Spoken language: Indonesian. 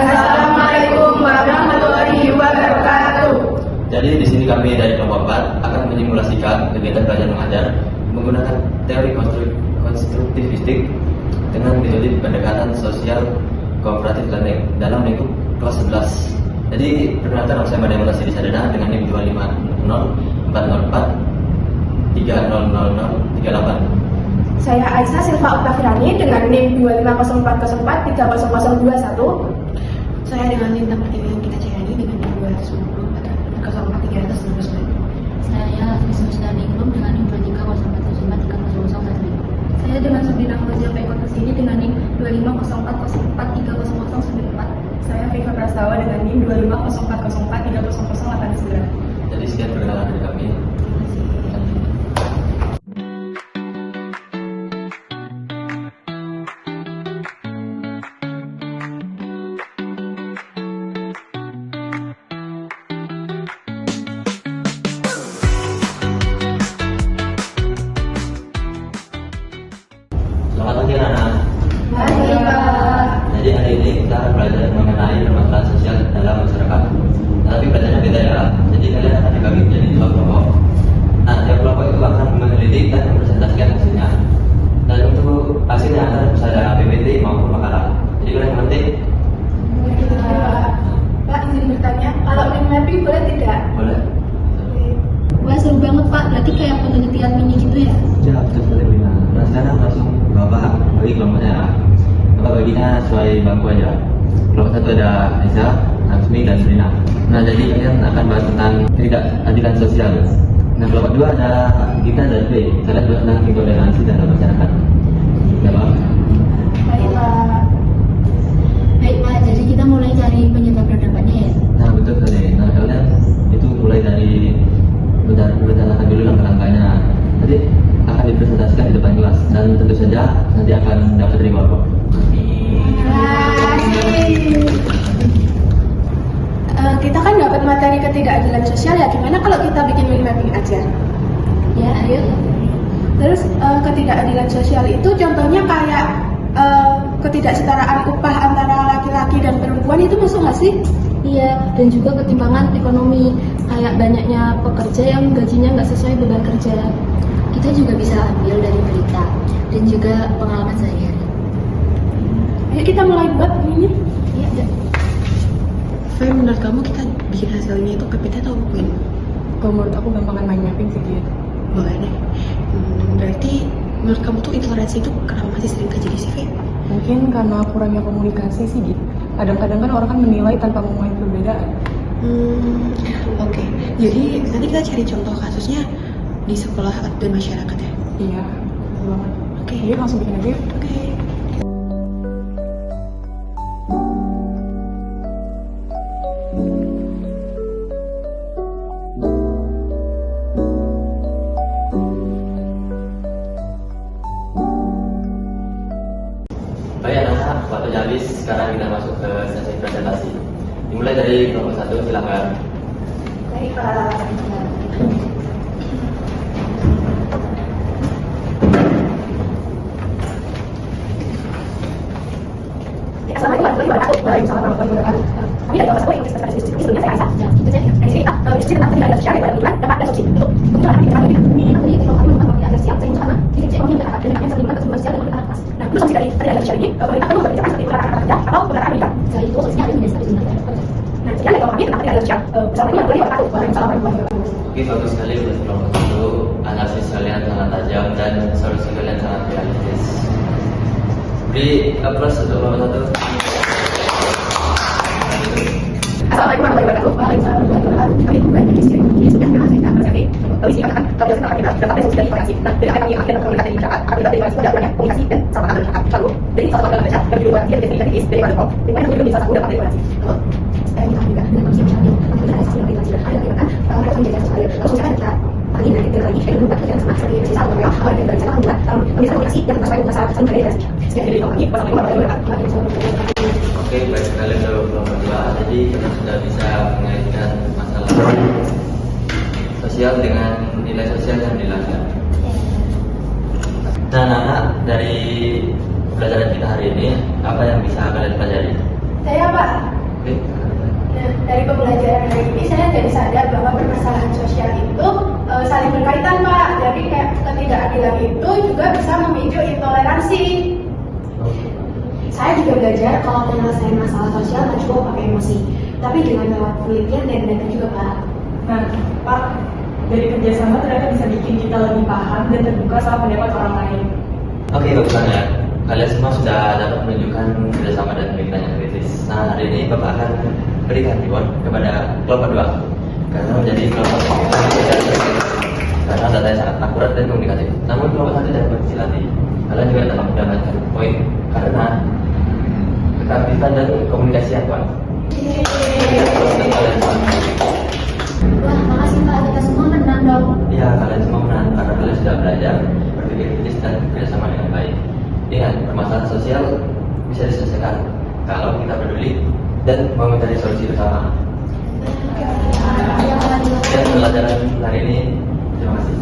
Assalamualaikum warahmatullahi wabarakatuh. Jadi di sini kami dari kelompok 4 akan menyimulasikan kegiatan belajar mengajar menggunakan teori konstruktivistik dengan metode pendekatan sosial kooperatif learning dalam lingkup kelas 11. Jadi perkenalkan, saya Madai Mulasi di Sadana dengan NIM 250-404-300038. Saya Aisyah Silva Oktafirani dengan NIM 25004-300021. Saya dengan NIM 43 dengan NIM 250-404-319. Saya Wisnu Ningrum dengan NIM 2304743001. Saya dengan Sabrina Fauzia Pekon Kesini dengan NIM 25040430094. Saya Viva Prastawa dengan NIM 25040430089. Jadi sekian perkenalan dari kami. Selamat pagi anak-anak. Pagi Pak. Jadi hari ini kita akan belajar mengenai permasalahan sosial dalam masyarakat. Tapi belajarnya beda ya. Jadi kalian akan dibagi menjadi 2 kelompok. Nah, tiap kelompok itu akan meneliti dan mempresentasikan hasilnya. Dan untuk hasilnya antara bisa ada PPT maupun makalah. Jadi kalian mengerti? Pak, izin bertanya, kalau NIM mapping boleh tidak? Boleh. Wah, seru banget Pak, berarti kayak penelitian mini gitu ya? Ya, betul sekali Bina. Nah, sekarang langsung Bapak bagi kelompoknya. Bapak baginya sesuai bangku aja. Kelompok 1 ada Aisyah, Ansmi, dan Rina. Nah, jadi kalian akan bahas tentang ketidakadilan sosial. Nah, kelompok 2 ada Gita dan B. Kalian bahas tentang intoleransi dalam masyarakat. Ya, Pak? Baik Pak. Baik Pak, jadi kita mulai cari penyebab ledakannya ya? Nah, betul sekali. Nah, kalian itu mulai dari menceritakan dulu langkah-langkahnya. Nanti akan dipresentasikan di depan kelas dan tentu saja nanti akan dapat reward kok. Kita kan dapat materi ketidakadilan sosial ya, gimana kalau kita bikin mind mapping aja? Ya, ayo. Terus ketidakadilan sosial itu contohnya kayak ketidaksetaraan upah antara laki-laki dan perempuan, itu masuk nggak sih? Iya, dan juga ketimpangan ekonomi, kayak banyaknya pekerja yang gajinya nggak sesuai beban kerja. Kita juga bisa ambil dari berita dan juga pengalaman sehari-hari. Ayo kita mulai buat ini. Iya, Fai, menurut kamu kita bikin hasilnya itu PPT atau PowerPoint? Kalau menurut aku gampangan mind mapping sih gitu. Boleh deh. Berarti menurut kamu tuh intoleransi itu kenapa masih sering terjadi sih, Fai? Mungkin karena kurangnya komunikasi sih gitu. Kadang-kadang kan orang kan menilai tanpa memulai perbedaan. Oke. Jadi nanti kita cari contoh kasusnya di sekolah dan masyarakat ya. Iya, betul banget. Oke. Jadi langsung bikin aja. Oke. Baik anak-anak, waktunya habis. Sekarang kita masuk ke sesi presentasi. Dimulai dari kelompok 1, silakan. Baik Pak. Assalamualaikum warahmatullahi wabarakatuh. Waalaikumsalam warahmatullahi wabarakatuh. Kami dari kelompok 1 yang presentasi sebelumnya saya Aisyah. Di sini kita diskusi tentang ketidakadilan sosial yang kebetulan dapat ada solusi untuk kebetulan kami kita lebih kalau kami memang tidak ada siap saya sama di ekonomi yang dan yang sering mengangkat sosial dan kebetulan kelas. Nah, solusi dari ketidakadilan sosial ini pemerintah perlu berbicara seperti pelarangan kerja atau pelarangan pendidikan. Selain itu solusinya ada di desa di sini. Nah, sekian dari kami tentang ketidakadilan sosial. Assalamualaikum warahmatullahi wabarakatuh. Waalaikumsalam warahmatullahi wabarakatuh. Oke, bagus sekali untuk kelompok 1. Analisis kalian sangat tajam dan solusi kalian sangat realistis. Beri aplaus untuk kelompok 1. Assalamualaikum warahmatullahi wabarakatuh. Waalaikumsalam warahmatullahi wabarakatuh. Kami bukan di sini. Ini sudah kita saya persepsi. Di sini katakan kalau kita kita dapat dari sosial komunikasi. Nah, dari kami akan komunikasi di masyarakat. Akan dari mana sudah banyak komunikasi dan sama dengan masyarakat. Lalu dari salah satu baca dari luar dia dari dari dari mana kok. Di mana juga bisa satu dapat komunikasi. Saya minta juga dengan konsep sosial. Kita ada sosial komunikasi dan ada gimana kalau kita menjaga sosial. Lalu kita kita lagi dari lagi kita lupa kita sama sekali di sana ya. Kalau dari sana buat bisa komunikasi yang terkait masalah sosial dari sini. Sekian dari kami. Wassalamualaikum warahmatullahi wabarakatuh. Oke, baik sekali untuk kelompok 2. Jadi kita sudah bisa mengaitkan masalah sosial dengan nilai sosial yang dilakukan. Nah, anak-anak, dari pelajaran kita hari ini, apa yang bisa kalian pelajari? Saya Pak, Oke. Nah, dari pembelajaran hari ini saya jadi sadar bahwa permasalahan sosial itu saling berkaitan Pak. Jadi kayak ketidakadilan itu juga bisa memicu intoleransi. Saya juga belajar kalau menyelesaikan masalah sosial nggak cukup pakai emosi, tapi dengan lewat penelitian dan data juga Pak. Nah, Pak, dari kerjasama ternyata bisa bikin kita lebih paham dan terbuka sama pendapat orang lain. Oke, bagusan ya. Kalian semua sudah dapat menunjukkan kerjasama dan pemikiran yang kritis. Nah, hari ini Bapak akan berikan reward kepada kelompok 2 karena menjadi kelompok karena datanya sangat akurat dan komunikatif. Namun kelompok 1 jangan berkecil hati. Kalian juga dapat mendapatkan poin karena keaktifan dan komunikasi yang kuat. Wah, makasih Pak, kita semua menang dong. Ya, kalian semua menang karena kalian sudah belajar berpikir kritis dan kerjasama dengan baik. Ingat, permasalahan sosial bisa diselesaikan kalau kita peduli dan mau mencari solusi bersama. Dan pelajaran hari ini, terima kasih.